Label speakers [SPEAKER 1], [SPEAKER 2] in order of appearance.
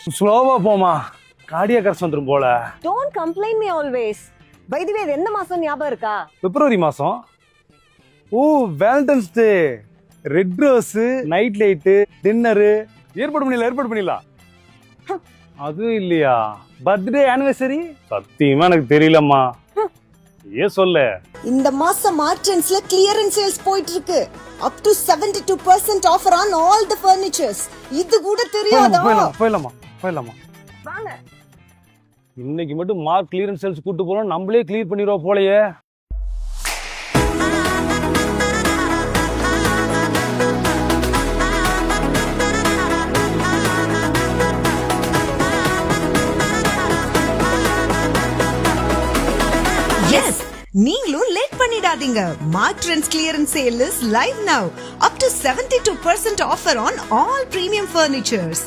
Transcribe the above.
[SPEAKER 1] ஸ்லோவா போமா, cardiac arrest வந்துரும் போல.
[SPEAKER 2] Don't complain me always. By the way, இது எந்த மாசம் ஞாபகம் இருக்கா?
[SPEAKER 1] பிப்ரவரி மாசம். ஓ, Valentine's day. Red rose, night light, dinner. ஏற்பாடு பண்ணிடலாம். அது இல்லையா? Birthday anniversary? சத்தியமா எனக்கு தெரியலம்மா. ஏன் சொல்ல?
[SPEAKER 3] இந்த மாசம் மார்ட்ரன்ஸ்ல கிளியரன்ஸ் சேல்ஸ் போயிட்டு இருக்கு. up to 72% offer on all the furnitures. இது கூட தெரியாதா?
[SPEAKER 1] போயிடலாமா.
[SPEAKER 2] வாங்க.
[SPEAKER 1] இன்னைக்கு மட்டும் மார்க் கிளியரன்ஸ் சேல்ஸ் கூட்டு போறோம், நம்மளே கிளியர் பண்ணிடுவோம் போலயே.
[SPEAKER 3] Yes, நீங்களும் லேட் பண்ணிடாதீங்க. மார்ட்ரன்ஸ் clearance sale is live now. Up to 72% offer on all premium furnitures.